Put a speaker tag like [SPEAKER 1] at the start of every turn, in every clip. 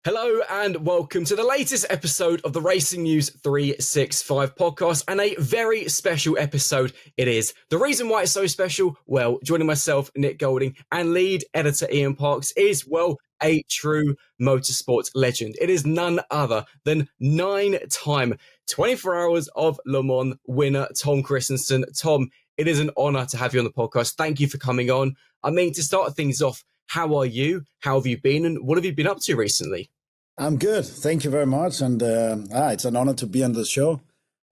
[SPEAKER 1] Hello and welcome to the latest episode of the Racing News 365 podcast, and a very special episode it is. The reason why it's so special, well, joining myself, Nick Golding, and lead editor Ian Parks is, well, a true motorsports legend. It is none other than 9-time 24 Hours of Le Mans winner Tom Kristensen. Tom, it is an honour to have you on the podcast. Thank you for coming on. I mean, to start things off, how are you? How have you been? And what have you been up to recently?
[SPEAKER 2] I'm good. Thank you very much. And it's an honor to be on the show.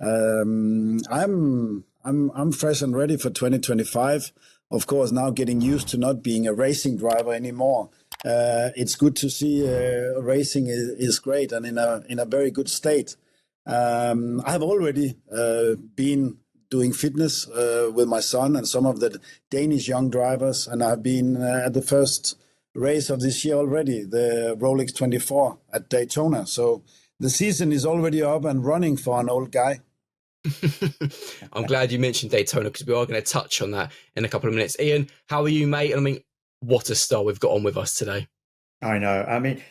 [SPEAKER 2] I'm fresh and ready for 2025. Of course, now getting used to not being a racing driver anymore. It's good to see racing is great and in a very good state. I have already been doing fitness with my son and some of the Danish young drivers, and I've been at the first race of this year already, the Rolex 24 at Daytona. So the season is already up and running for an old guy.
[SPEAKER 1] I'm glad you mentioned Daytona because we are going to touch on that in a couple of minutes. Ian, how are you, mate? I mean, what a star we've got on with us today.
[SPEAKER 3] I know. I mean,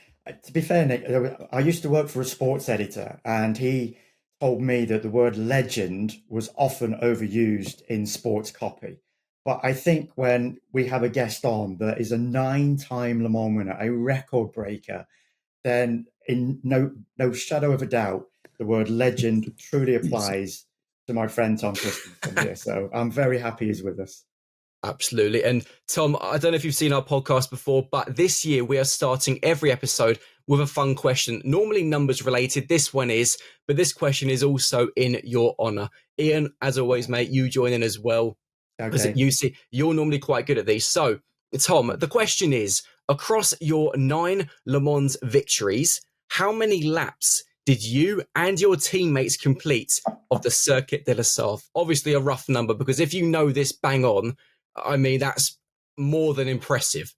[SPEAKER 3] to be fair, Nick, I used to work for a sports editor, and he told me that the word legend was often overused in sports copy. But I think when we have a guest on that is a 9-time Le Mans winner, a record breaker, then in no shadow of a doubt, the word legend truly applies to my friend Tom Kristensen here. So I'm very happy he's with us.
[SPEAKER 1] Absolutely. And Tom, I don't know if you've seen our podcast before, but this year we are starting every episode with a fun question, normally numbers related. This one is, but this question is also in your honour. Ian, as always, mate, you join in as well. Okay. You see, you're normally quite good at these. So, Tom, the question is, across your 9 Le Mans victories, how many laps did you and your teammates complete of the Circuit de la Sarthe? Obviously a rough number, because if you know this bang on, I mean, that's more than impressive.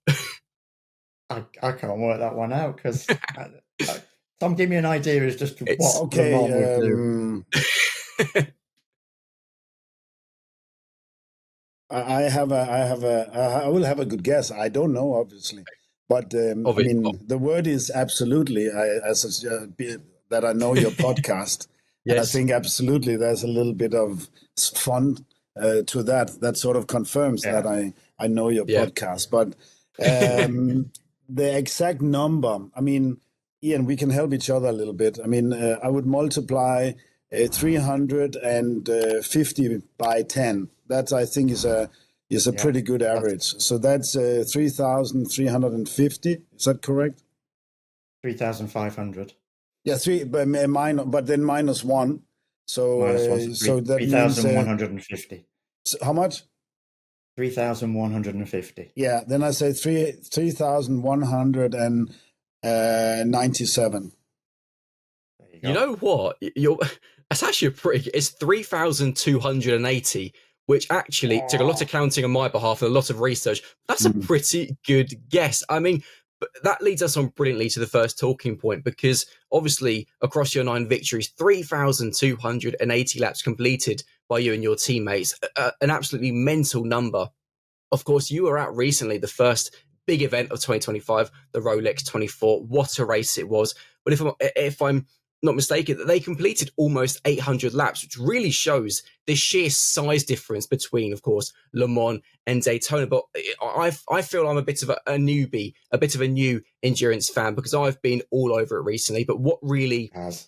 [SPEAKER 3] I can't work that one out because Tom, give me an idea as just what Le Mans would do.
[SPEAKER 2] I will have a good guess. I don't know, obviously, but I mean, the word is absolutely. That I know your podcast. Yes. And I think absolutely there's a little bit of fun to that. That sort of confirms that I know your podcast. But the exact number, I mean, Ian, we can help each other a little bit. I mean, I would multiply 350 by 10. That I think is a pretty good average. So that's 3,350. Is that correct?
[SPEAKER 3] 3,500.
[SPEAKER 2] Yeah, but then minus one. So
[SPEAKER 3] so that 3,150.
[SPEAKER 2] How much?
[SPEAKER 3] 3,150.
[SPEAKER 2] Yeah, then I say 3,197.
[SPEAKER 1] You know what? That's actually it's 3,280. Which actually took a lot of counting on my behalf and a lot of research. That's a pretty good guess. I mean, that leads us on brilliantly to the first talking point, because obviously across your 9 victories, 3,280 laps completed by you and your teammates, an absolutely mental number. Of course, you were out recently, the first big event of 2025, the Rolex 24. What a race it was. But if I'm not mistaken, that they completed almost 800 laps, which really shows the sheer size difference between, of course, Le Mans and Daytona. But I feel I'm a bit of a newbie, a bit of a new endurance fan, because I've been all over it recently. But what really
[SPEAKER 3] has,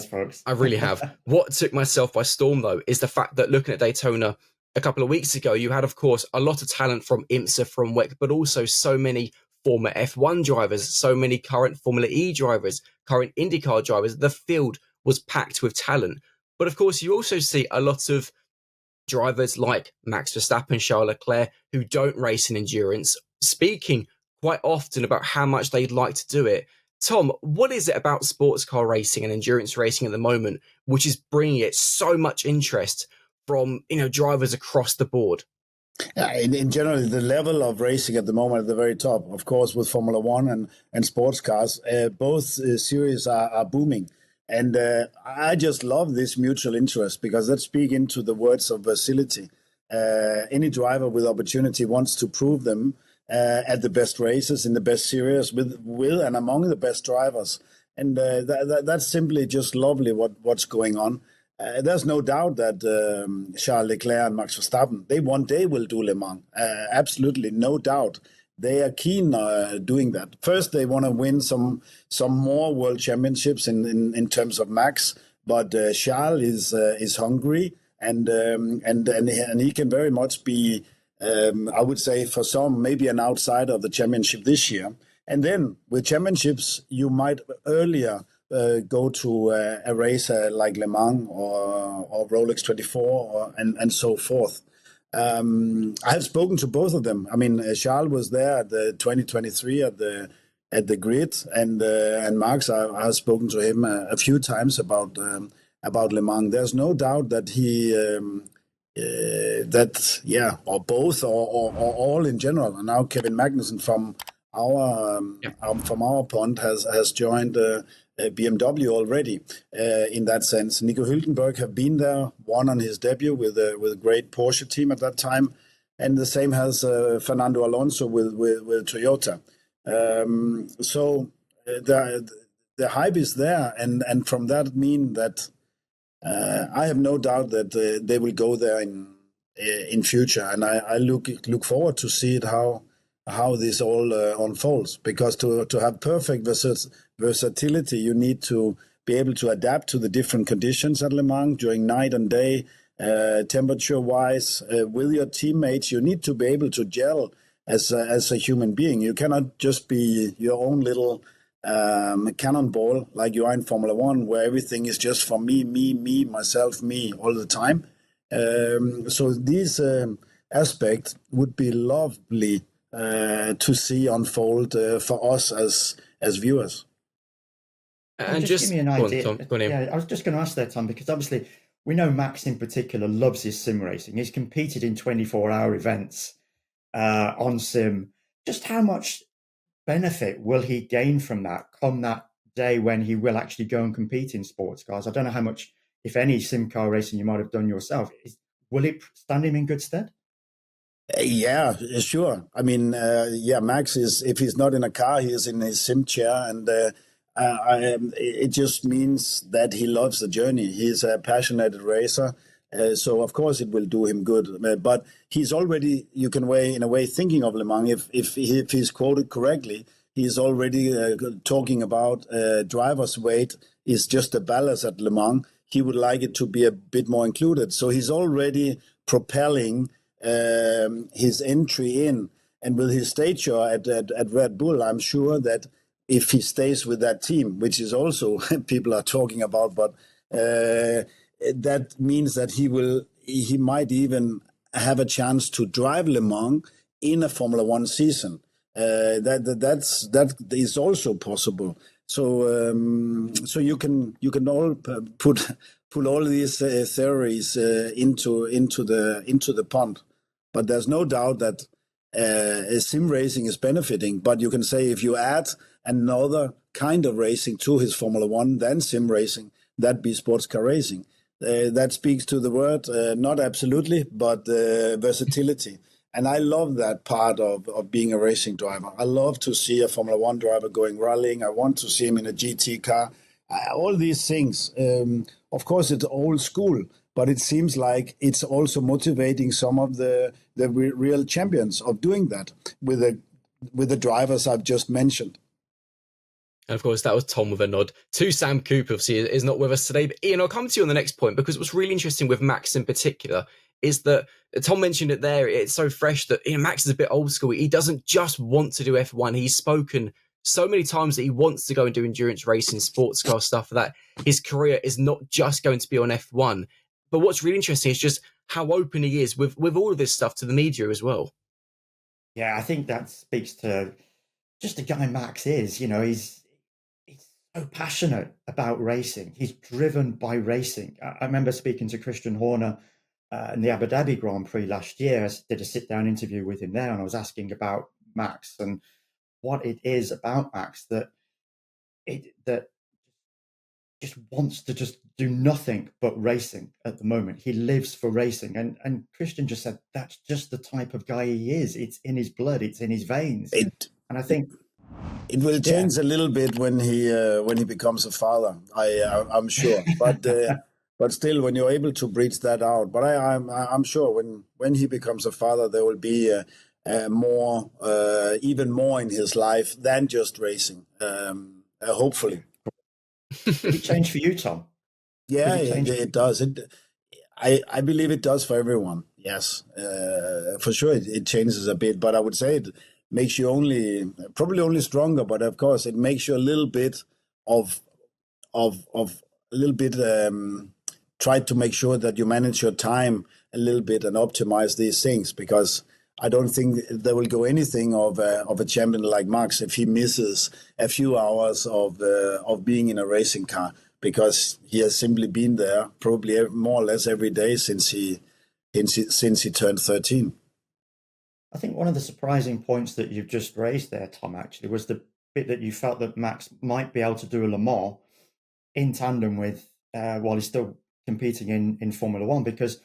[SPEAKER 3] folks.
[SPEAKER 1] I really have. What took myself by storm, though, is the fact that looking at Daytona a couple of weeks ago, you had, of course, a lot of talent from IMSA, from WEC, but also so many former F1 drivers, so many current Formula E drivers, current IndyCar drivers. The field was packed with talent. But of course, you also see a lot of drivers like Max Verstappen, Charles Leclerc, who don't race in endurance, speaking quite often about how much they'd like to do it. Tom, what is it about sports car racing and endurance racing at the moment which is bringing it so much interest from drivers across the board?
[SPEAKER 2] In general, the level of racing at the moment at the very top, of course, with Formula One and sports cars, both series are booming. And I just love this mutual interest, because let's speak into the words of facility. Any driver with opportunity wants to prove them at the best races in the best series with and among the best drivers. And that's simply just lovely what's going on. There's no doubt that Charles Leclerc and Max Verstappen, they one day will do Le Mans. Absolutely, no doubt. They are keen doing that. First, they want to win some more world championships in terms of Max, but Charles is hungry, and he can very much be, I would say, for some maybe an outsider of the championship this year. And then with championships, you might earlier go to a race like Le Mans or Rolex 24 and so forth. I have spoken to both of them. I mean, Charles was there at the 2023 at the grid, and Max, I have spoken to him a few times about Le Mans. There's no doubt that or both or all in general. And now Kevin Magnussen from our pond has joined BMW already in that sense. Nico Hülkenberg have been there, won on his debut with a great Porsche team at that time, and the same has Fernando Alonso with Toyota. So the hype is there, and from that mean that I have no doubt that they will go there in future, and I look forward to see it how this all unfolds, because to have perfect versatility, you need to be able to adapt to the different conditions at Le Mans during night and day, temperature-wise, with your teammates. You need to be able to gel as a human being. You cannot just be your own little cannonball like you are in Formula One, where everything is just for me, myself, me all the time. So these aspects would be lovely to see unfold for us as viewers.
[SPEAKER 3] And just give me an idea. I was just going to ask that, Tom, because obviously we know Max in particular loves his sim racing. He's competed in 24-hour events on sim. Just how much benefit will he gain from that come that day when he will actually go and compete in sports cars? I don't know how much, if any, sim car racing you might have done yourself. Will it stand him in good stead?
[SPEAKER 2] Yeah, sure. I mean, Max is, if he's not in a car, he is in his sim chair, and it just means that he loves the journey. He's a passionate racer, so of course it will do him good. But he's already, you can in a way, thinking of Le Mans. If he's quoted correctly, he's already talking about driver's weight is just a ballast at Le Mans. He would like it to be a bit more included. So he's already propelling his entry in, and with his stature at Red Bull, I'm sure that if he stays with that team, which is also people are talking about, but that means that he might even have a chance to drive Le Mans in a Formula One season. That is also possible. So you can all put all these theories into the pond. But there's no doubt that sim racing is benefiting. But you can say if you add another kind of racing to his Formula One than sim racing, that'd be sports car racing. That speaks to the word, not absolutely, but versatility. And I love that part of being a racing driver. I love to see a Formula One driver going rallying. I want to see him in a GT car. All these things. Of course, it's old school, but it seems like it's also motivating some of the real champions of doing that with the drivers I've just mentioned.
[SPEAKER 1] And of course, that was Tom with a nod to Sam Cooper. Obviously, is not with us today. But Ian, I'll come to you on the next point, because what's really interesting with Max in particular is that Tom mentioned it there. It's so fresh that Max is a bit old school. He doesn't just want to do F1. He's spoken so many times that he wants to go and do endurance racing, sports car stuff, that his career is not just going to be on F1. But what's really interesting is just how open he is with all of this stuff to the media as well.
[SPEAKER 3] Yeah, I think that speaks to just the guy Max is. He's so passionate about racing. He's driven by racing. I remember speaking to Christian Horner in the Abu Dhabi Grand Prix last year. I did a sit-down interview with him there, and I was asking about Max and what it is about Max that just wants to just do nothing but racing at the moment. He lives for racing. And Christian just said that's just the type of guy he is. It's in his blood. It's in his veins. And I think
[SPEAKER 2] it will change a little bit when he becomes a father. I'm sure, but still, when you're able to breach that out. But I'm sure when he becomes a father, there will be more, even more in his life than just racing. Hopefully.
[SPEAKER 3] Did it change for you, Tom?
[SPEAKER 2] Yeah, it does. I believe it does for everyone. Yes, for sure it changes a bit, but I would say it makes you probably only stronger. But of course, it makes you a little bit try to make sure that you manage your time a little bit and optimize these things, because I don't think there will go anything of a champion like Max if he misses a few hours of being in a racing car, because he has simply been there probably more or less every day since he turned 13.
[SPEAKER 3] I think one of the surprising points that you've just raised there, Tom, actually, was the bit that you felt that Max might be able to do a Le Mans in tandem with while he's still competing in Formula One, because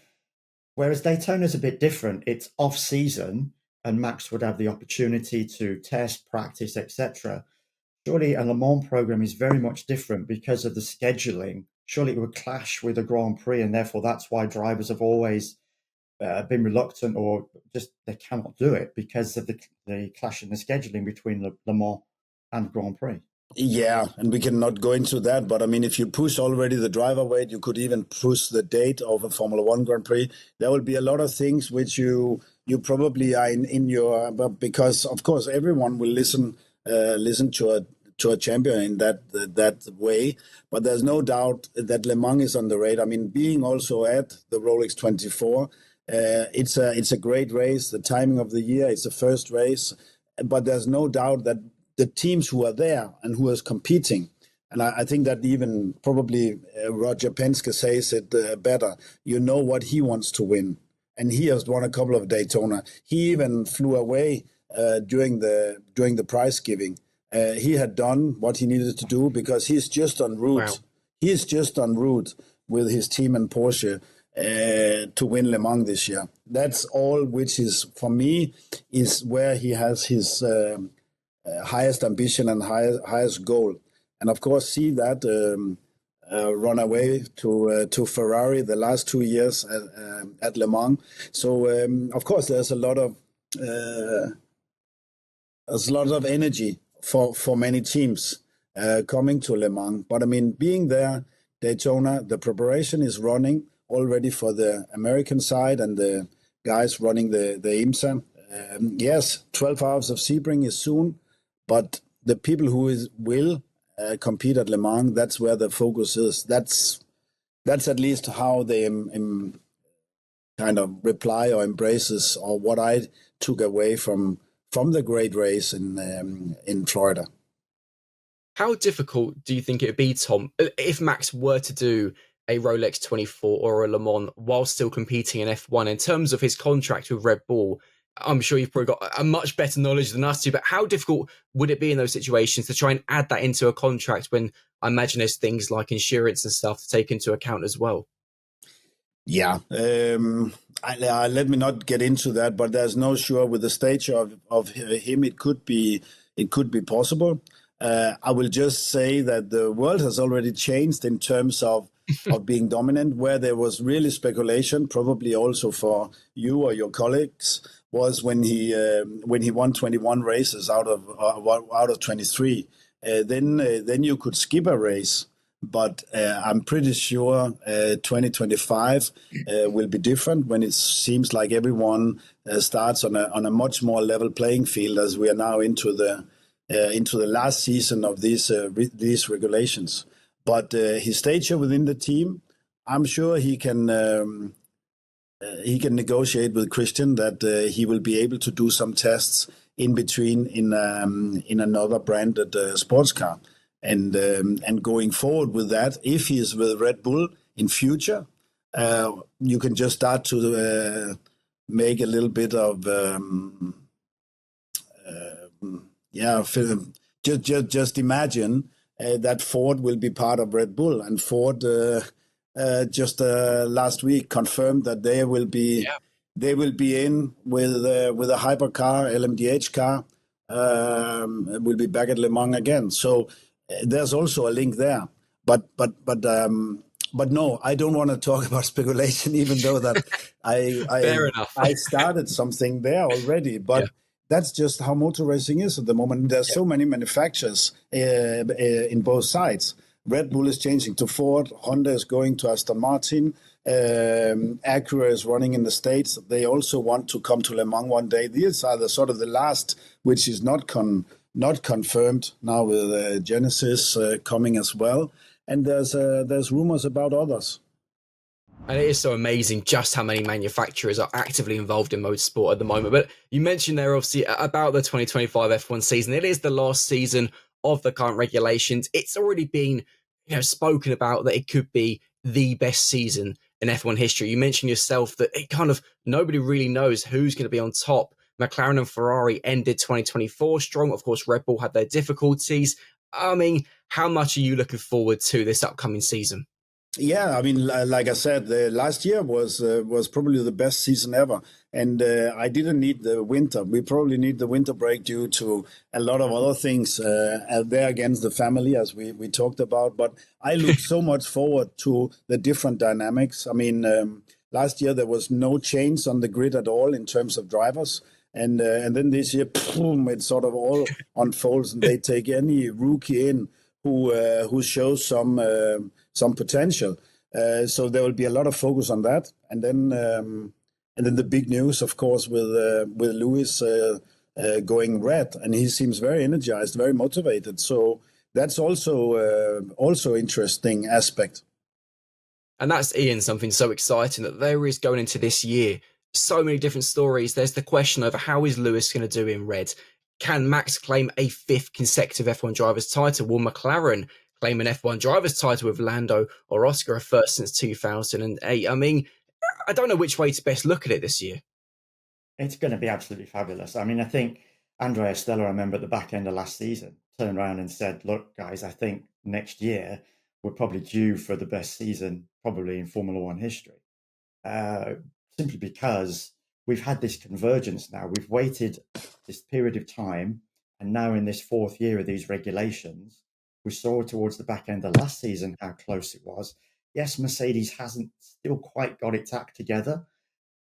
[SPEAKER 3] whereas Daytona's a bit different, it's off season and Max would have the opportunity to test, practice, etc. Surely a Le Mans program is very much different because of the scheduling. Surely it would clash with a Grand Prix, and therefore that's why drivers have always been reluctant, or just they cannot do it because of the clash in the scheduling between Le Mans and Grand Prix.
[SPEAKER 2] Yeah, and we cannot go into that, but I mean, if you push already the driver weight, you could even push the date of a Formula One Grand Prix. There will be a lot of things which you probably are in your, but because of course everyone will listen to a champion in that way. But there's no doubt that Le Mans is on the radar. I mean, being also at the Rolex 24, it's a great race. The timing of the year, it's the first race, but there's no doubt that the teams who are there and who is competing, and I think that even probably Roger Penske says it better, you know what he wants to win. And he has won a couple of Daytona. He even flew away during the prize giving. He had done what he needed to do because he's just en route. Wow. He is just en route with his team and Porsche to win Le Mans this year. That's all, which is, for me, is where he has his highest ambition and highest goal. And of course, see that run away to Ferrari the last 2 years at Le Mans. So of course, there's a lot of energy for many teams coming to Le Mans. But I mean, being there, Daytona, the preparation is running already for the American side and the guys running the IMSA. Yes, 12 hours of Sebring is soon. But the people who will compete at Le Mans, that's where the focus is. That's at least how they kind of reply or embraces, or what I took away from the great race in Florida.
[SPEAKER 1] How difficult do you think it would be, Tom, if Max were to do a Rolex 24 or a Le Mans while still competing in F1 in terms of his contract with Red Bull? I'm sure you've probably got a much better knowledge than us do, but how difficult would it be in those situations to try and add that into a contract when I imagine there's things like insurance and stuff to take into account as well?
[SPEAKER 2] Yeah, let me not get into that, but there's no sure with the stature of him, it could be possible. I will just say that the world has already changed in terms of being dominant, where there was really speculation, probably also for you or your colleagues, was when he won 21 races out of 23. Then you could skip a race, but I'm pretty sure 2025 will be different, when it seems like everyone starts on a much more level playing field, as we are now into the last season of these regulations. But his stature within the team, I'm sure he can negotiate with Christian that he will be able to do some tests in between in another branded sports car, and going forward with that, if he is with Red Bull in future, you can just start to make a little bit of just imagine that Ford will be part of Red Bull, and Ford just last week confirmed that they will be in with a hypercar, LMDH car, will be back at Le Mans again. So there's also a link there. But no, I don't want to talk about speculation, even though that
[SPEAKER 1] Fair enough.
[SPEAKER 2] I started something there already. But that's just how motor racing is at the moment. There's so many manufacturers in both sides. Red Bull is changing to Ford. Honda is going to Aston Martin. Acura is running in the States. They also want to come to Le Mans one day. These are the sort of the last, which is not confirmed now with Genesis coming as well. And there's rumors about others.
[SPEAKER 1] And it is so amazing just how many manufacturers are actively involved in motorsport at the moment. But you mentioned there, obviously, about the 2025 F1 season. It is the last season of the current regulations. It's already been spoken about that it could be the best season in F1 history. You mentioned yourself that it kind of nobody really knows who's going to be on top. McLaren and Ferrari ended 2024 strong. Of course, Red Bull had their difficulties. I mean, how much are you looking forward to this upcoming season?
[SPEAKER 2] Yeah, I mean, like I said, last year was probably the best season ever, and I didn't need the winter. We probably need the winter break due to a lot of other things there against the family, as we talked about. But I look so much forward to the different dynamics. I mean, last year there was no change on the grid at all in terms of drivers. And then this year, boom, it sort of all unfolds, and they take any rookie in who shows some potential. So there will be a lot of focus on that, and then the big news, of course, with Lewis going red, and he seems very energized, very motivated. So that's also interesting aspect.
[SPEAKER 1] And that's, Ian, something so exciting that there is going into this year. So many different stories. There's the question of how is Lewis going to do in red? Can Max claim a 5th consecutive F1 driver's title? Will McLaren claim an F1 driver's title with Lando or Oscar, a first since 2008? I mean, I don't know which way to best look at it this year.
[SPEAKER 3] It's going to be absolutely fabulous. I mean, I think Andrea Stella, I remember at the back end of last season, turned around and said, look, guys, I think next year we're probably due for the best season probably in Formula One history. Simply because we've had this convergence now. We've waited this period of time, and now in this 4th year of these regulations, we saw towards the back end of last season how close it was. Yes, Mercedes hasn't still quite got its act together.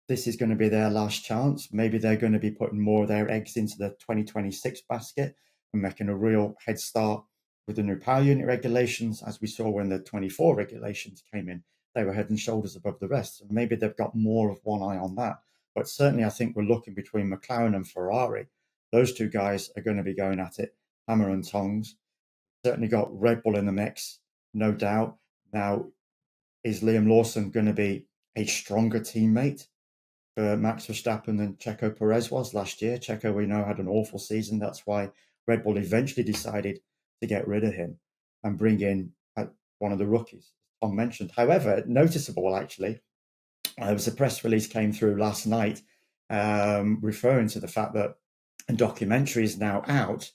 [SPEAKER 3] This is going to be their last chance. Maybe they're going to be putting more of their eggs into the 2026 basket and making a real head start with the new power unit regulations, as we saw when the 24 regulations came in. They were head and shoulders above the rest. So maybe they've got more of one eye on that. But certainly I think we're looking between McLaren and Ferrari. Those two guys are going to be going at it hammer and tongs. Certainly got Red Bull in the mix, no doubt. Now, is Liam Lawson going to be a stronger teammate for Max Verstappen than Checo Perez was last year? Checo, we know, had an awful season. That's why Red Bull eventually decided to get rid of him and bring in one of the rookies, Tom mentioned. However, noticeable actually, there was a press release came through last night referring to the fact that a documentary is now out,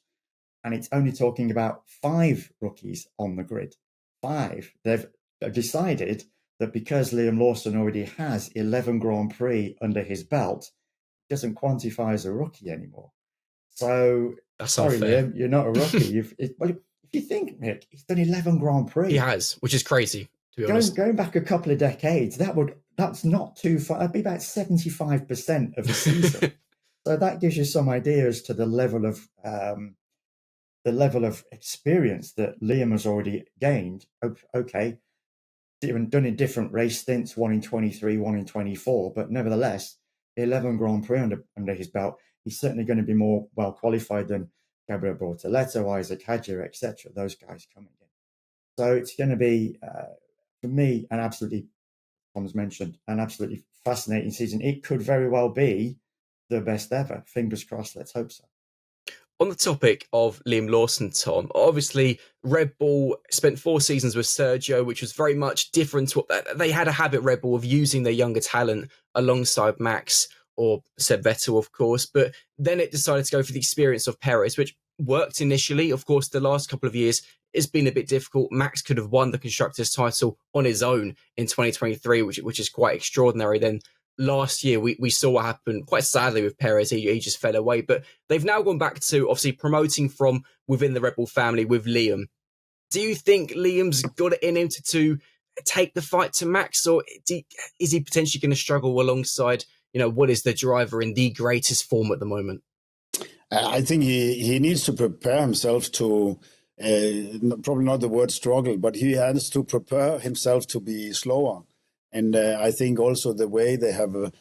[SPEAKER 3] and it's only talking about 5 rookies on the grid. 5. They've decided that because Liam Lawson already has 11 Grand Prix under his belt, he doesn't quantify as a rookie anymore. So,
[SPEAKER 1] that's
[SPEAKER 3] sorry,
[SPEAKER 1] unfair.
[SPEAKER 3] Liam, you're not a rookie. If you think, Nick, he's done 11 Grand Prix.
[SPEAKER 1] He has, which is crazy, to be honest.
[SPEAKER 3] Going back a couple of decades, that's not too far. That'd be about 75% of the season. So that gives you some idea as to the level of experience that Liam has already gained. Okay, done in different race stints, one in 23, one in 24, but nevertheless, 11 Grand Prix under his belt. He's certainly going to be more well qualified than Gabriel Bortoleto, Isaac Hadjar, etc. Those guys coming in. So it's going to be, for me, an absolutely, Tom's mentioned, an absolutely fascinating season. It could very well be the best ever. Fingers crossed. Let's hope so.
[SPEAKER 1] On the topic of Liam Lawson, Tom, obviously Red Bull spent 4 seasons with Sergio, which was very much different to what they had a habit, Red Bull, of using their younger talent alongside Max or Seb Vettel, of course. But then it decided to go for the experience of Perez, which worked initially. Of course, the last couple of years it's been a bit difficult. Max could have won the constructors title on his own in 2023, which is quite extraordinary. Then last year we saw what happened quite sadly with Perez. He just fell away. But they've now gone back to obviously promoting from within the Red Bull family with Liam. Do you think Liam's got it in him to take the fight to Max, or is he potentially going to struggle alongside, what is the driver in the greatest form at the moment?
[SPEAKER 2] I think he needs to prepare himself to, probably not the word struggle, but he has to prepare himself to be slower. And I think also the way they have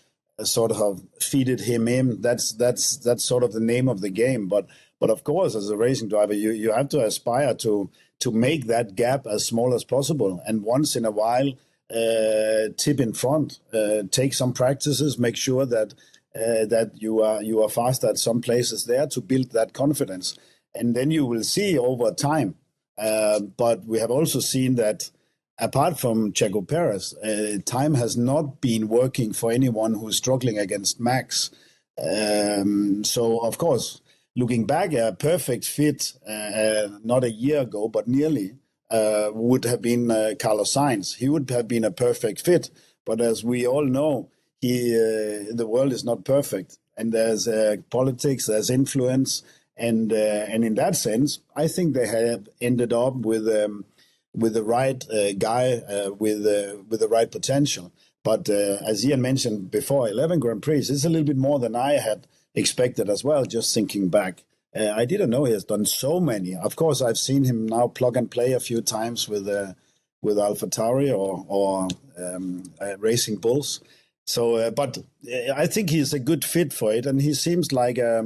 [SPEAKER 2] sort of feeded him in, that's sort of the name of the game. But of course, as a racing driver, you have to aspire to make that gap as small as possible. And once in a while, tip in front, take some practices, make sure that you are faster at some places there to build that confidence. And then you will see over time. But we have also seen that apart from Checo Perez, time has not been working for anyone who's struggling against Max. So, of course, looking back, a perfect fit, not a year ago, but nearly, would have been Carlos Sainz. He would have been a perfect fit. But as we all know, the world is not perfect. And there's politics, there's influence. And in that sense, I think they have ended up with the right guy with the right potential. But as Ian mentioned before, 11 Grand Prix is a little bit more than I had expected as well, just thinking back. I didn't know he has done so many. Of course, I've seen him now plug and play a few times with AlphaTauri or Racing Bulls. So, but I think he's a good fit for it, and he seems like a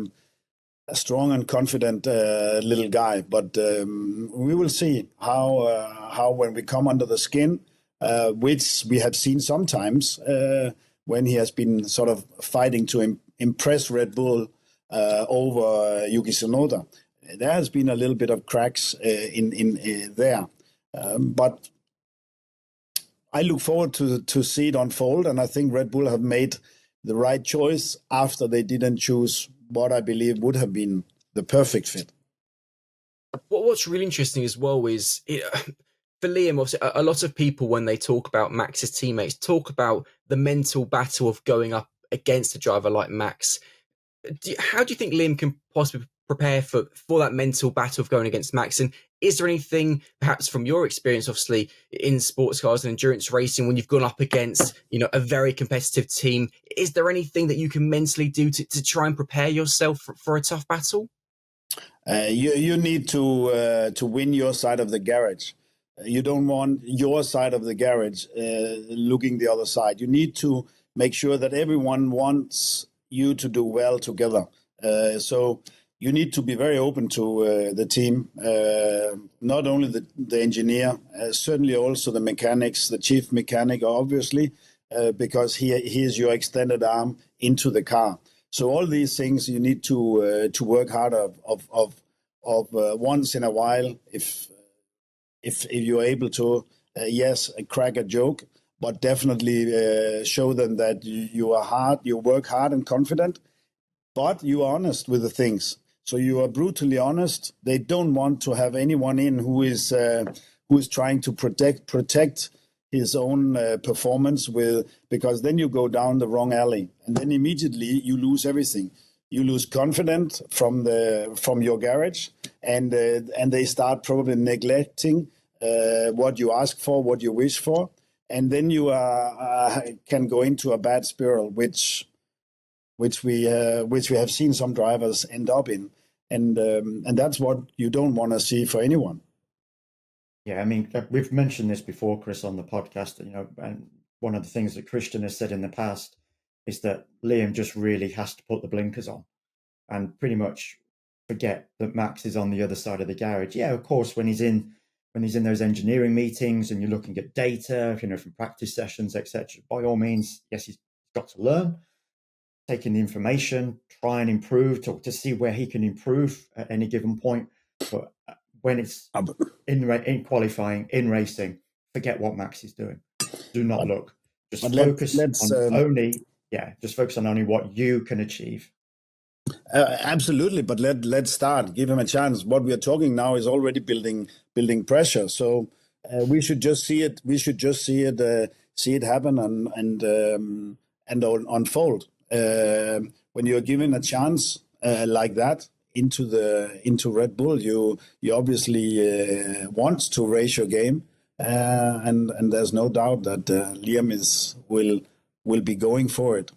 [SPEAKER 2] strong and confident little guy. But we will see how when we come under the skin, which we have seen sometimes when he has been sort of fighting to impress Red Bull over Yuki Tsunoda. There has been a little bit of cracks in there. But I look forward to see it unfold, and I think Red Bull have made the right choice after they didn't choose what I believe would have been the perfect fit.
[SPEAKER 1] What's really interesting as well is for Liam, obviously, a lot of people, when they talk about Max's teammates, talk about the mental battle of going up against a driver like Max. How do you think Liam can possibly prepare for that mental battle of going against Max? And is there anything, perhaps from your experience, obviously, in sports cars and endurance racing, when you've gone up against, a very competitive team, is there anything that you can mentally do to try and prepare yourself for a tough battle?
[SPEAKER 2] You need to win your side of the garage. You don't want your side of the garage looking the other side. You need to make sure that everyone wants you to do well together. So you need to be very open to the team, not only the engineer, certainly also the mechanics, the chief mechanic, obviously, because he is your extended arm into the car. So all these things you need to work hard of once in a while, if you're able to, yes, crack a joke, but definitely show them that you work hard and confident, but you are honest with the things. So you are brutally honest. They don't want to have anyone in who is trying to protect his own performance because then you go down the wrong alley, and then immediately you lose everything. You lose confidence from your garage, and they start probably neglecting what you ask for, what you wish for, and then you can go into a bad spiral, which we have seen some drivers end up in, and that's what you don't want to see for anyone.
[SPEAKER 3] Yeah, I mean, we've mentioned this before, Chris, on the podcast. And one of the things that Christian has said in the past is that Liam just really has to put the blinkers on and pretty much forget that Max is on the other side of the garage. Yeah, of course, when he's in those engineering meetings and you're looking at data, from practice sessions, etc. By all means, yes, he's got to learn, taking the information, try and improve, to see where he can improve at any given point. But when it's in qualifying, in racing, forget what Max is doing. Do not look. Just focus on only what you can achieve.
[SPEAKER 2] Absolutely, but let's start. Give him a chance. What we are talking now is already building pressure. So we should just see it. We should just see it happen and unfold. When you're given a chance like that into Red Bull, you obviously want to raise your game, and there's no doubt that Liam will be going for it.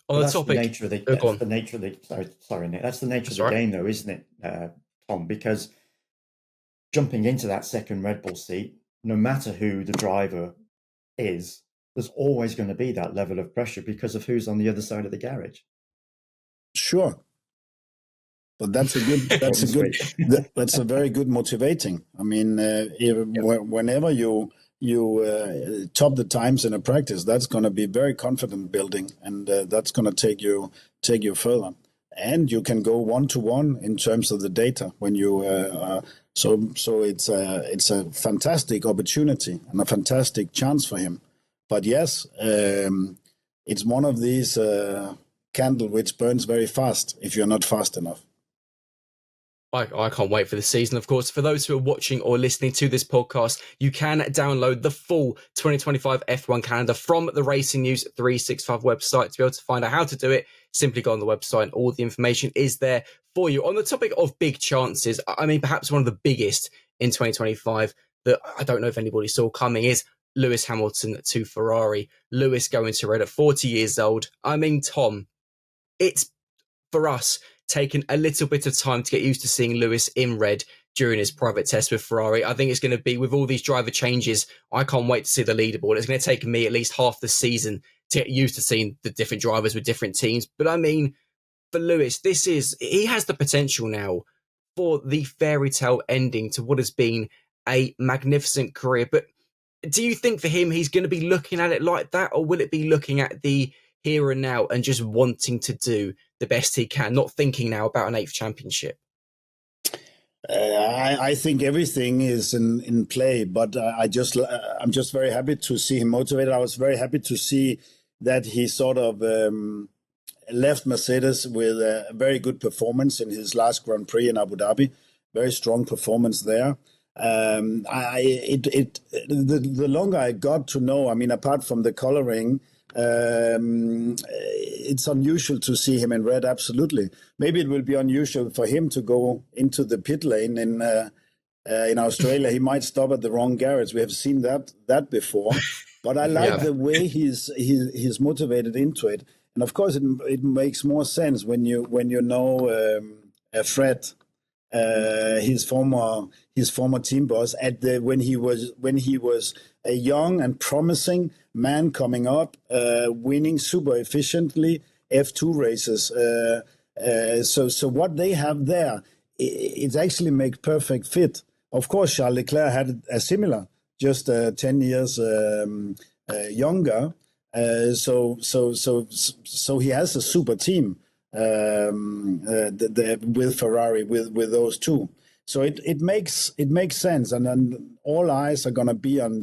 [SPEAKER 1] On the topic,
[SPEAKER 3] that's the nature of the sorry, Nick. That's the nature of the game, though, isn't it, Tom? Because jumping into that second Red Bull seat, no matter who the driver is, there's always going to be that level of pressure because of who's on the other side of the garage.
[SPEAKER 2] Sure, but that's a very good motivating. I mean, whenever you top the times in a practice, that's going to be very confident building, and that's going to take you further. And you can go 1-to-1 in terms of the data when you. So it's a fantastic opportunity and a fantastic chance for him. But yes, it's one of these candle which burns very fast if you're not fast enough.
[SPEAKER 1] I can't wait for the season, of course. For those who are watching or listening to this podcast, you can download the full 2025 F1 calendar from the Racing News 365 website. To be able to find out how to do it, simply go on the website and all the information is there for you. On the topic of big chances, I mean, perhaps one of the biggest in 2025 that I don't know if anybody saw coming is Lewis Hamilton to Ferrari. Lewis going to Red at 40 years old. I mean, Tom, it's for us taken a little bit of time to get used to seeing Lewis in red during his private test with Ferrari. I think it's going to be, with all these driver changes, I can't wait to see the leaderboard. It's going to take me at least half the season to get used to seeing the different drivers with different teams. But I mean, for Lewis, he has the potential now for the fairy tale ending to what has been a magnificent career. But do you think for him, he's going to be looking at it like that, or will it be looking at the here and now and just wanting to do the best he can, not thinking now about an 8th championship?
[SPEAKER 2] I think everything is in play, but I'm just very happy to see him motivated. I was very happy to see that he sort of left Mercedes with a very good performance in his last Grand Prix in Abu Dhabi. Very strong performance there. The longer I got to know, I mean, apart from the coloring, it's unusual to see him in red. Absolutely. Maybe it will be unusual for him to go into the pit lane in Australia. He might stop at the wrong garage. We have seen that before. But I like the way he's motivated into it. And of course, it makes more sense when you know Fred, his former team boss, when he was a young and promising man coming up, winning super efficiently F2 races. So what they have there, it actually makes perfect fit. Of course, Charles Leclerc had a similar, just 10 years younger. So he has a super team with Ferrari, with those two. So it makes sense, and then all eyes are going to be on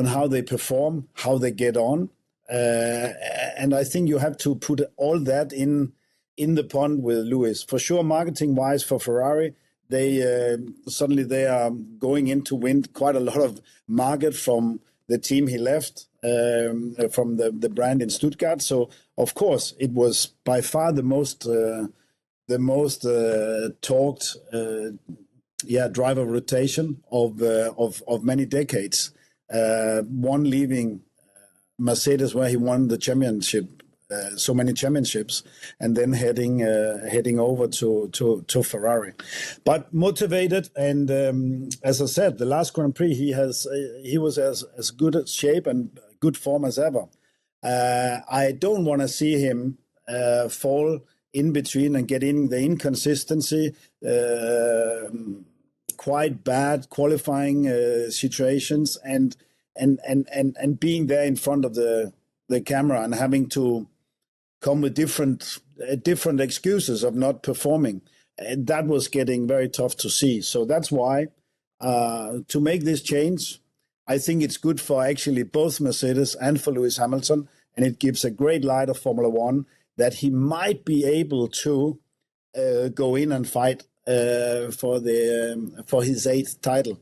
[SPEAKER 2] how they perform, how they get on, and I think you have to put all that in the pond with Lewis for sure. Marketing wise, for Ferrari, they are going in to win quite a lot of market from the team he left, from the brand in Stuttgart. So of course it was by far the most talked driver rotation of many decades. One leaving Mercedes, where he won the championship, so many championships, and then heading over to Ferrari. But motivated, and as I said, the last Grand Prix he was as good a shape and good form as ever. I don't want to see him fall in between and getting the inconsistency, quite bad qualifying situations, and being there in front of the camera and having to come with different excuses of not performing. And that was getting very tough to see. So that's why to make this change, I think it's good for actually both Mercedes and for Lewis Hamilton, and it gives a great light of Formula One that he might be able to go in and fight for his 8th title.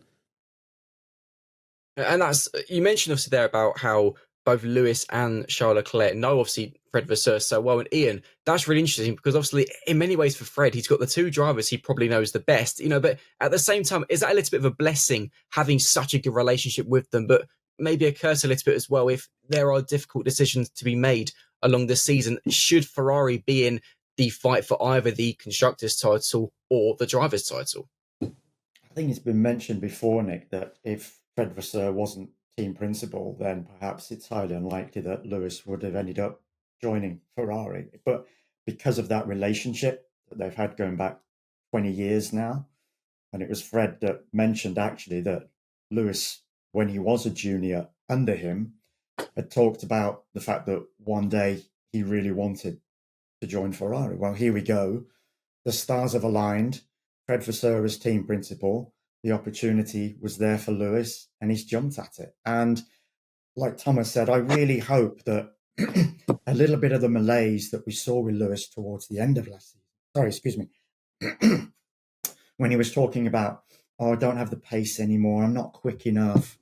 [SPEAKER 1] And that's, you mentioned obviously there about how both Lewis and Charles Leclerc know obviously Fred Vasseur so well. And Ian, that's really interesting because obviously in many ways for Fred, he's got the 2 drivers he probably knows the best, but at the same time, is that a little bit of a blessing having such a good relationship with them, but maybe a curse a little bit as well if there are difficult decisions to be made along the season? Should Ferrari be in the fight for either the constructors title or the drivers title?
[SPEAKER 3] I think it's been mentioned before, Nick, that if Fred Vasseur wasn't team principal, then perhaps it's highly unlikely that Lewis would have ended up joining Ferrari. But because of that relationship that they've had going back 20 years now, and it was Fred that mentioned actually that Lewis, when he was a junior under him, had talked about the fact that one day he really wanted to join Ferrari. Well, here we go. The stars have aligned. Fred Vasseur as team principal. The opportunity was there for Lewis, and he's jumped at it. And like Thomas said, I really hope that a little bit of the malaise that we saw with Lewis towards the end of last season, when he was talking about, I don't have the pace anymore, I'm not quick enough,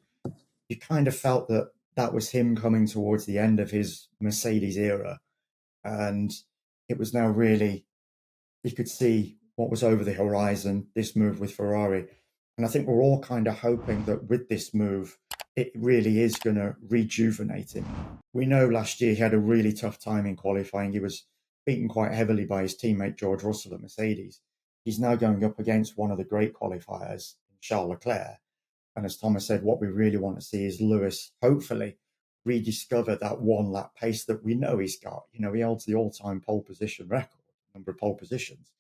[SPEAKER 3] you kind of felt that that was him coming towards the end of his Mercedes era. And it was now really, you could see what was over the horizon, this move with Ferrari. And I think we're all kind of hoping that with this move, it really is going to rejuvenate him. We know last year he had a really tough time in qualifying. He was beaten quite heavily by his teammate George Russell at Mercedes. He's now going up against one of the great qualifiers, Charles Leclerc. And as Thomas said, what we really want to see is Lewis hopefully rediscover that 1 lap pace that we know he's got. He holds the all-time pole position record, number of pole positions.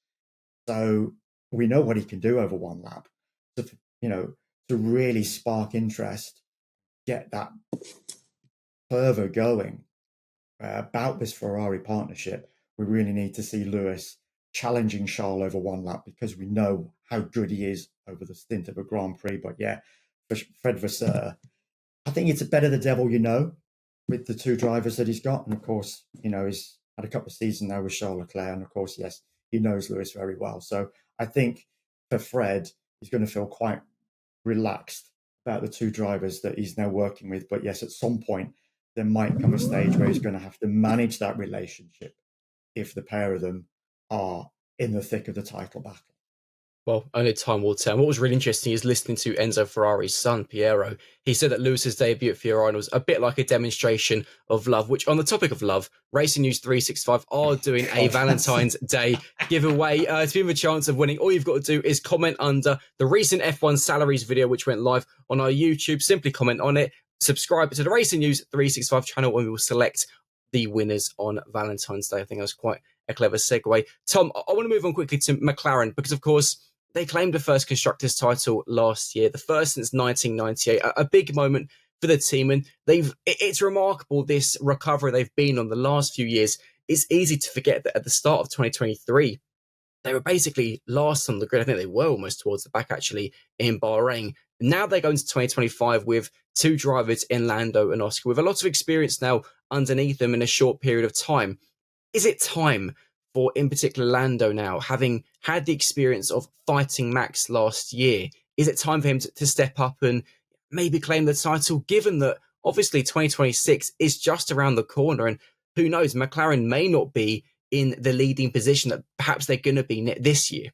[SPEAKER 3] So we know what he can do over 1 lap. To really spark interest, get that fervor going about this Ferrari partnership, we really need to see Lewis challenging Charles over 1 lap, because we know how good he is over the stint of a Grand Prix. But yeah, for Fred Vasseur, I think it's a better the devil with the 2 drivers that he's got. And of course, he's had a couple of seasons now with Charles Leclerc. And of course, yes, he knows Lewis very well. So I think for Fred, he's going to feel quite relaxed about the 2 drivers that he's now working with. But yes, at some point, there might come a stage where he's going to have to manage that relationship if the pair of them are in the thick of the title battle.
[SPEAKER 1] Well, only time will tell. What was really interesting is listening to Enzo Ferrari's son, Piero. He said that Lewis's debut at Ferrari was a bit like a demonstration of love, which, on the topic of love, Racing News 365 are doing a Valentine's Day giveaway. To give him a chance of winning, all you've got to do is comment under the recent F1 salaries video, which went live on our YouTube. Simply comment on it, subscribe to the Racing News 365 channel, and we will select the winners on Valentine's Day. I think that was quite a clever segue. Tom, I want to move on quickly to McLaren, because, of course, they claimed the first constructors title last year, the first since 1998, a big moment for the team. And it's remarkable, this recovery they've been on the last few years. It's easy to forget that at the start of 2023, they were basically last on the grid. I think they were almost towards the back, actually, in Bahrain. Now they go into 2025 with 2 drivers in Lando and Oscar, with a lot of experience now underneath them in a short period of time. Is it time for, in particular, Lando now, having had the experience of fighting Max last year, is it time for him to step up and maybe claim the title, given that obviously 2026 is just around the corner, and who knows, McLaren may not be in the leading position that perhaps they're going to be this year?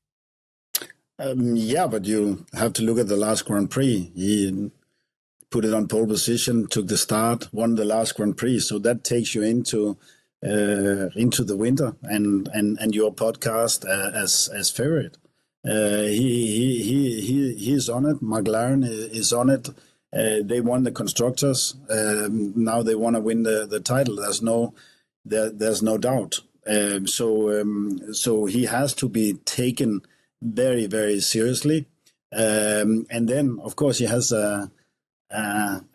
[SPEAKER 2] Yeah, but you have to look at the last Grand Prix. He put it on pole position, took the start, won the last Grand Prix. So that takes you into the winter and your podcast as favorite. He is on it. McLaren is on it. They won the constructors. Now they want to win the title. There's no doubt. So he has to be taken very, very seriously. And then, of course, he has a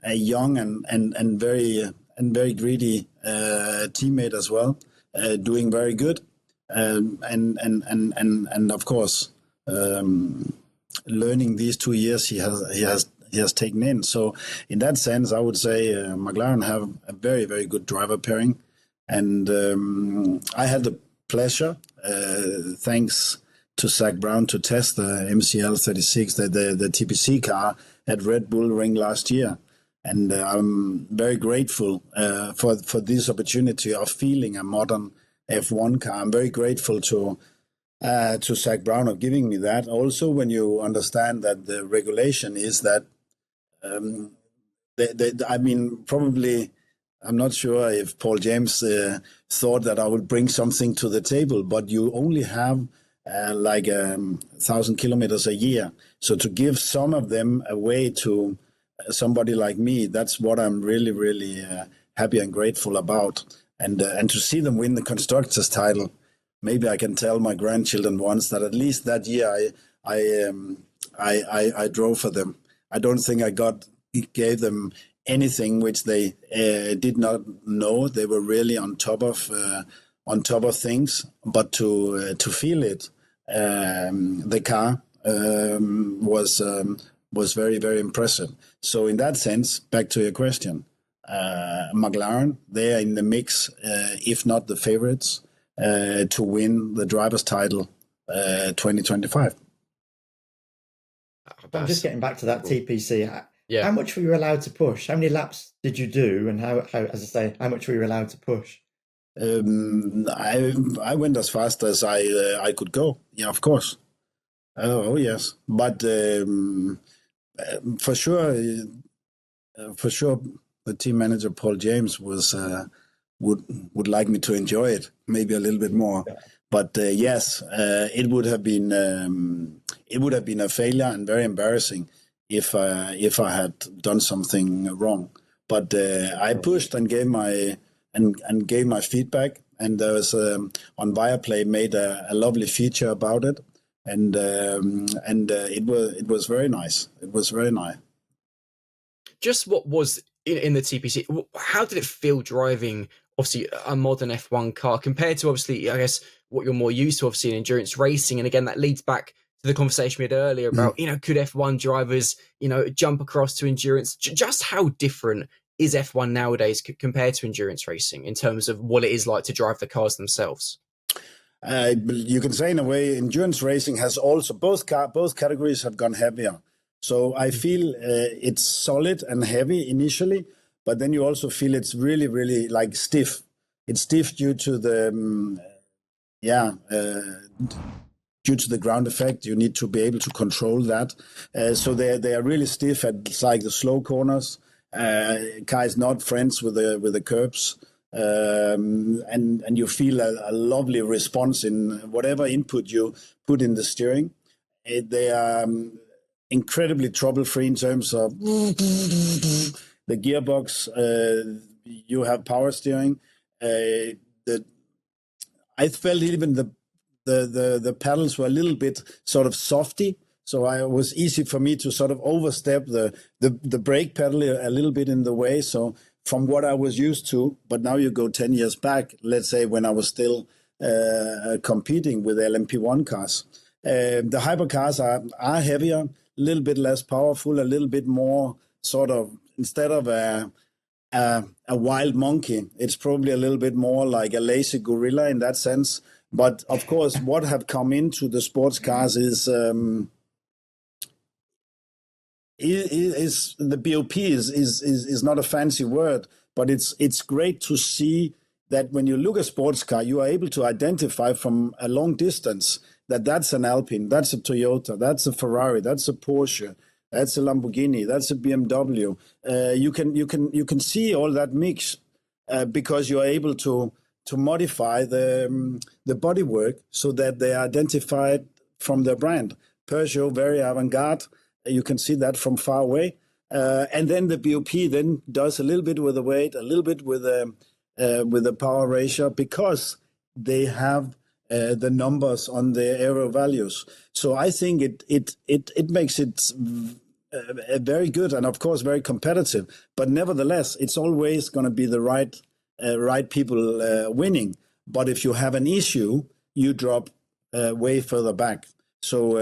[SPEAKER 2] young and very greedy teammate as well, doing very good, and of course, learning these 2 years he has taken in. So in that sense, I would say McLaren have a very, very good driver pairing, And I had the pleasure, thanks to Zach Brown, to test the MCL 36, the TPC car at Red Bull Ring last year. And I'm very grateful for this opportunity of feeling a modern F1 car. I'm very grateful to Zach Brown of giving me that. Also, when you understand that the regulation is that, I mean, probably, I'm not sure if Paul James thought that I would bring something to the table, but you only have like 1,000 kilometers a year. So to give some of them away to somebody like me, that's what I'm really, really happy and grateful about. And to see them win the constructors title, maybe I can tell my grandchildren once that at least that year I drove for them. I don't think I gave them anything which they did not know. They were really on top of things, but to feel it, the car was very, very impressive. So in that sense, back to your question, McLaren, they are in the mix, if not the favorites, to win the driver's title 2025.
[SPEAKER 3] I'm just getting back to that TPC.
[SPEAKER 1] Yeah.
[SPEAKER 3] How much were you allowed to push? How many laps did you do? And how as I say, how much were you allowed to push?
[SPEAKER 2] I went as fast as I could go. Yeah, of course. Oh yes, but for sure, the team manager Paul James would like me to enjoy it maybe a little bit more. Yeah. But yes, it would have been a failure and very embarrassing if I had done something wrong. But I pushed and gave my feedback, and there was on Viaplay made a lovely feature about it, and it was very nice. It was very nice.
[SPEAKER 1] Just what was in the TPC? How did it feel driving, obviously, a modern F1 car compared to, obviously, I guess, what you're more used to, obviously, in endurance racing? And again, that leads back to the conversation we had earlier about, could F1 drivers, jump across to endurance? Just how different is F1 nowadays compared to endurance racing in terms of what it is like to drive the cars themselves?
[SPEAKER 2] You can say in a way, endurance racing has also, both categories have gone heavier. So I feel it's solid and heavy initially, but then you also feel it's really, really like stiff. It's stiff due to the, due to the ground effect. You need to be able to control that. So they are really stiff at like the slow corners. Car is not friends with the curbs. And you feel a lovely response in whatever input you put in the steering. They are incredibly trouble-free in terms of the gearbox. You have power steering. I felt even the pedals were a little bit sort of softy, so it was easy for me to sort of overstep the brake pedal a little bit in the way. So from what I was used to, but now you go 10 years back, let's say when I was still competing with LMP1 cars. The hypercars are heavier, a little bit less powerful, a little bit more sort of, instead of a wild monkey, it's probably a little bit more like a lazy gorilla in that sense. But of course, what have come into the sports cars is the BOP is not a fancy word, but it's great to see that when you look at a sports car, you are able to identify from a long distance that that's an Alpine, that's a Toyota, that's a Ferrari, that's a Porsche, that's a Lamborghini, that's a BMW. You can see all that mix because you are able to modify the bodywork so that they are identified from their brand. Peugeot, very avant-garde. You can see that from far away. And then the BOP then does a little bit with the weight, a little bit with the power ratio, because they have the numbers on the aero values. So I think it makes it very good and of course very competitive. But nevertheless, it's always going to be the right people winning. But if you have an issue, you drop way further back. So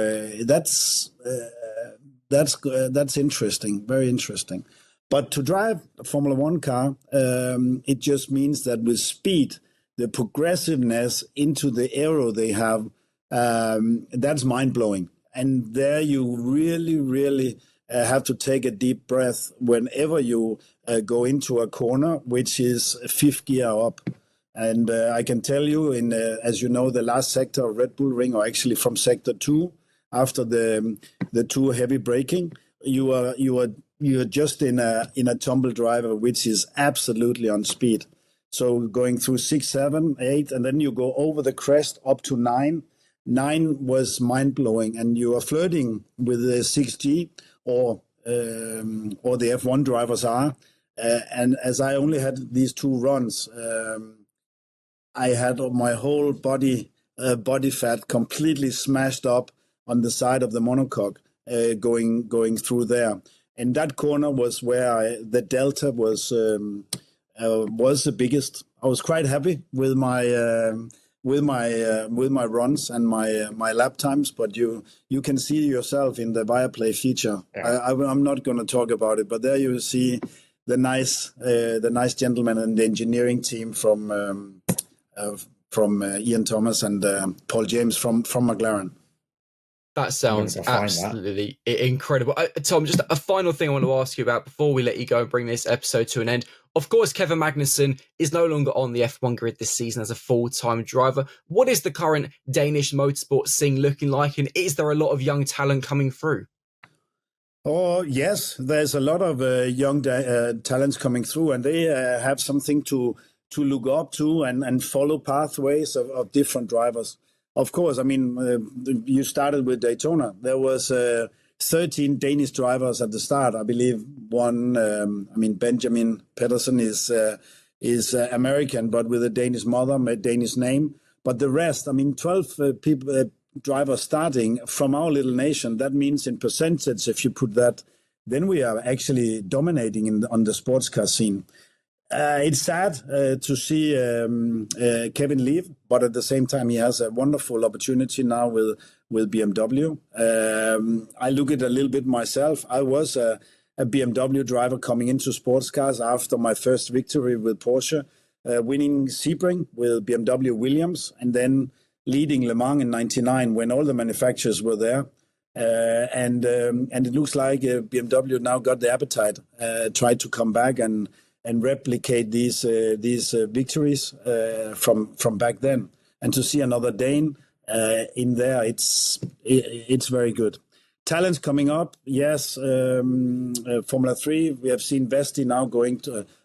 [SPEAKER 2] that's interesting, very interesting. But to drive a Formula One car, it just means that with speed, the progressiveness into the aero they have, that's mind-blowing. And there you really have to take a deep breath whenever you go into a corner, which is fifth gear up. And I can tell you, as you know, the last sector of Red Bull Ring, or actually from sector 2, after the two heavy braking, you are just in a tumble driver, which is absolutely on speed. So going through 6, 7, 8, and then you go over the crest up to 9. 9 was mind-blowing, and you are flirting with the 6G or the F1 drivers are. And as I only had these 2 runs, I had my whole body fat completely smashed up on the side of the monocoque going through there. And that corner was where the delta was the biggest. I was quite happy with my runs and my lap times, but you can see yourself in the Viaplay feature. Yeah. I'm not going to talk about it, but there you see the nice gentleman and the engineering team from Ian Thomas and Paul James from McLaren.
[SPEAKER 1] That sounds absolutely incredible. Tom, just a final thing I want to ask you about before we let you go and bring this episode to an end. Of course, Kevin Magnussen is no longer on the F1 grid this season as a full-time driver. What is the current Danish motorsport scene looking like, and is there a lot of young talent coming through?
[SPEAKER 2] Oh, yes, there's a lot of young talents coming through, and they have something to look up to and follow pathways of different drivers. Of course, I mean, you started with Daytona. There was 13 Danish drivers at the start. I believe one, Benjamin Pedersen is American, but with a Danish mother, a Danish name. But the rest, 12 people, drivers starting from our little nation. That means in percentage, if you put that, then we are actually dominating on the sports car scene. It's sad to see Kevin leave, but at the same time, he has a wonderful opportunity now with BMW. I look at it a little bit myself. I was a BMW driver coming into sports cars after my first victory with Porsche, winning Sebring with BMW Williams, and then leading Le Mans in '99 when all the manufacturers were there. And it looks like BMW now got the appetite, tried to come back and replicate these victories from back then, and to see another Dane in there, it's very good. Talents coming up, yes. Formula 3, we have seen Vesti now going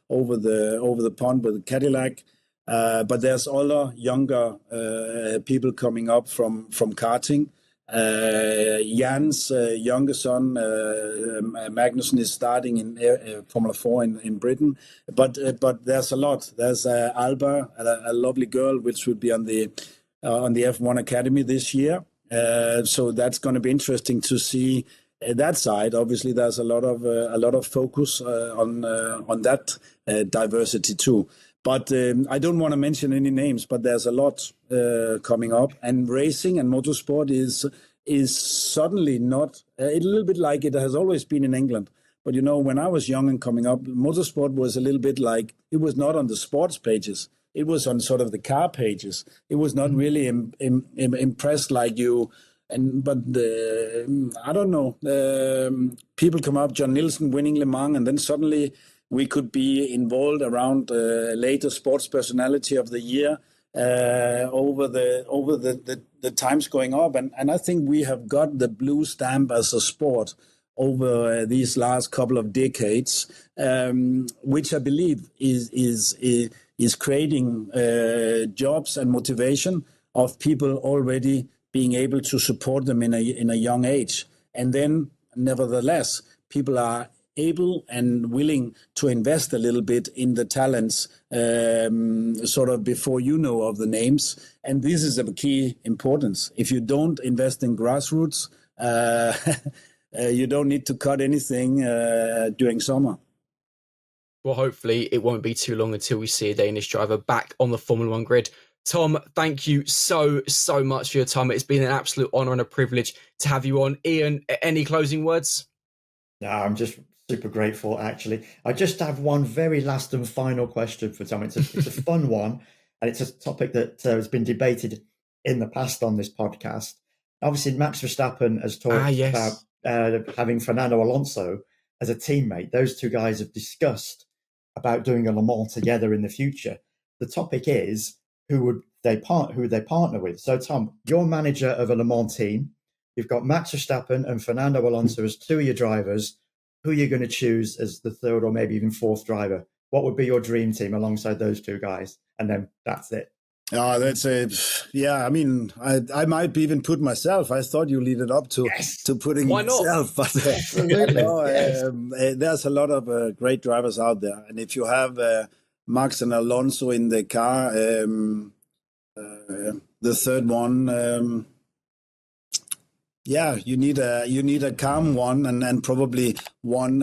[SPEAKER 2] over the pond with Cadillac, but there's other younger people coming up from karting. Jan's younger son, Magnussen, is starting in Formula 4 in Britain. But there's a lot. There's Alba, a lovely girl, which will be on the F1 Academy this year. So that's going to be interesting to see that side. Obviously, there's a lot of focus on that diversity too. But I don't want to mention any names, but there's a lot coming up. And racing and motorsport is suddenly not a little bit like it has always been in England. But, when I was young and coming up, motorsport was a little bit like, it was not on the sports pages. It was on sort of the car pages. It was not really impressed like you. But I don't know. People come up, John Nielsen winning Le Mans, and then suddenly we could be involved around later sports personality of the year over the times going up, and I think we have got the blue stamp as a sport over these last couple of decades, which I believe is creating jobs and motivation of people already being able to support them in a young age, and then nevertheless people are able and willing to invest a little bit in the talents sort of before of the names. And this is of key importance. If you don't invest in grassroots, you don't need to cut anything during summer.
[SPEAKER 1] Well, hopefully it won't be too long until we see a Danish driver back on the Formula One grid. Tom, thank you so much for your time. It's been an absolute honour and a privilege to have you on. Ian, any closing words?
[SPEAKER 3] No, I'm just super grateful, actually. I just have one very last and final question for Tom. It's a fun one, and it's a topic that has been debated in the past on this podcast. Obviously, Max Verstappen has talked about
[SPEAKER 1] Yes.
[SPEAKER 3] having Fernando Alonso as a teammate. Those two guys have discussed about doing a Le Mans together in the future. The topic is who they partner with. So, Tom, you're manager of a Le Mans team. You've got Max Verstappen and Fernando Alonso as two of your drivers. Who are you going to choose as the third or maybe even fourth driver? What would be your dream team alongside those two guys? And then that's it.
[SPEAKER 2] That's a yeah. I mean, I might even put myself. I thought you lead it up to putting
[SPEAKER 1] Why not?
[SPEAKER 2] myself, but
[SPEAKER 3] Absolutely.
[SPEAKER 2] There's a lot of great drivers out there, and if you have Max and Alonso in the car, the third one. Yeah, you need a calm one, and probably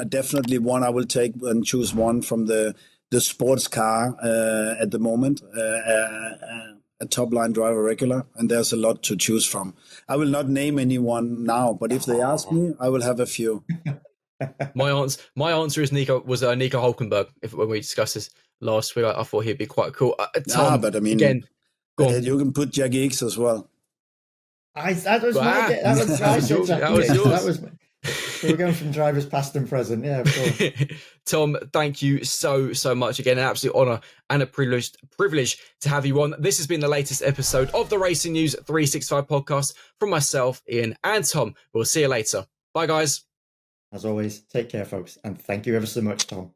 [SPEAKER 2] definitely one I will take and choose one from the sports car at the moment, a top line driver regular, and there's a lot to choose from. I will not name anyone now, but if they ask me, I will have a few.
[SPEAKER 1] My answer is Nico Hulkenberg. When we discussed this last week, I thought he'd be quite cool. Tom,
[SPEAKER 2] But I mean,
[SPEAKER 1] again, go on.
[SPEAKER 2] You can put Jack Hicks as well.
[SPEAKER 3] That was yours. We're going from drivers past and present. Yeah, of course.
[SPEAKER 1] Tom, thank you so much again. An absolute honour and a privilege to have you on. This has been the latest episode of the Racing News 365 podcast from myself, Ian, and Tom. We'll see you later. Bye, guys.
[SPEAKER 3] As always, take care, folks, and thank you ever so much, Tom.